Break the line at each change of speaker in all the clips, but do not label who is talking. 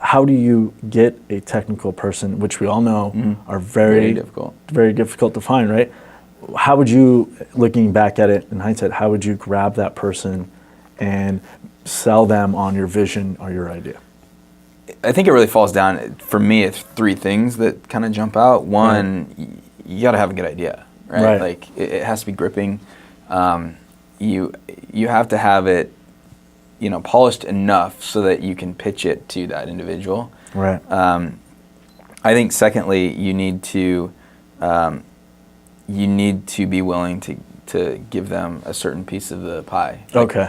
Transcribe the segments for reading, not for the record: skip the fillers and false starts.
how do you get a technical person, which we all know are very difficult to find, right? How would you, looking back at it in hindsight, how would you grab that person and sell them on your vision or your idea?
I think it really falls down, for me, it's three things that kind of jump out. One, you got to have a good idea, right? Like it has to be gripping. You have to have it, polished enough so that you can pitch it to that individual.
Right.
I think secondly, you need to be willing to give them a certain piece of the pie.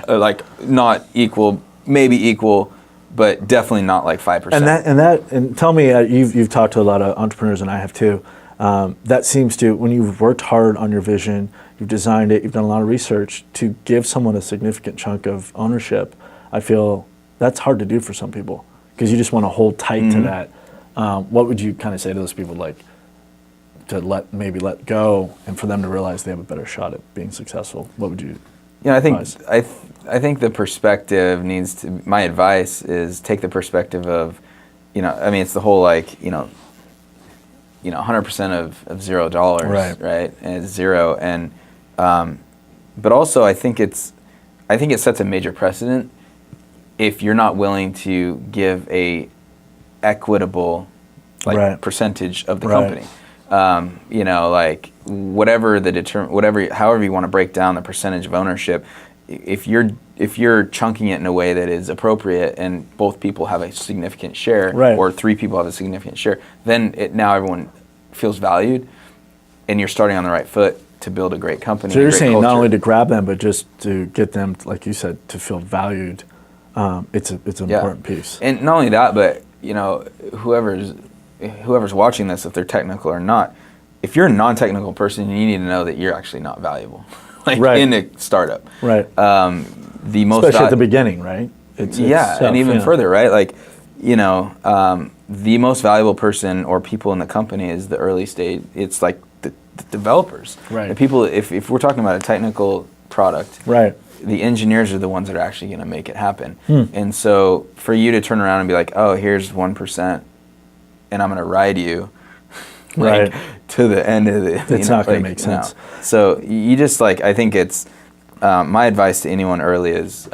Like not equal, maybe equal, but definitely not like 5%.
And tell me, you've talked to a lot of entrepreneurs, and I have too. That seems to, when you've worked hard on your vision, you've designed it, you've done a lot of research, to give someone a significant chunk of ownership, I feel that's hard to do for some people because you just want to hold tight to that. What would you kind of say to those people, like to let go, and for them to realize they have a better shot at being successful? What would you?
I think the perspective needs to. My advice is take the perspective of, it's the whole 100% of $0, right? And it's zero, and but also I think it sets a major precedent if you're not willing to give a equitable percentage of the company. However you want to break down the percentage of ownership, if you're chunking it in a way that is appropriate and both people have a significant share, or three people have a significant share, then now everyone feels valued, and you're starting on the right foot to build a great company.
So you're saying not only to grab them, but just to get them, like you said, to feel valued. It's an important piece.
And not only that, but whoever's watching this, if they're technical or not, if you're a non-technical person, you need to know that you're actually not valuable, in a startup.
Right.
Especially
at the beginning, right? It's
and even further, right? The most valuable person or people in the company is the early stage. It's like the developers.
Right.
The people, if we're talking about a technical product, the engineers are the ones that are actually going to make it happen. And so for you to turn around and be like, oh, here's 1%, and I'm going to ride you to the end of the...
It's not going to make sense.
So you just I think it's, my advice to anyone early is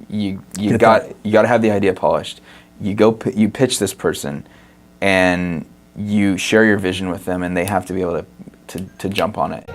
you got to have the idea polished. You pitch this person, and you share your vision with them, and they have to be able to jump on it.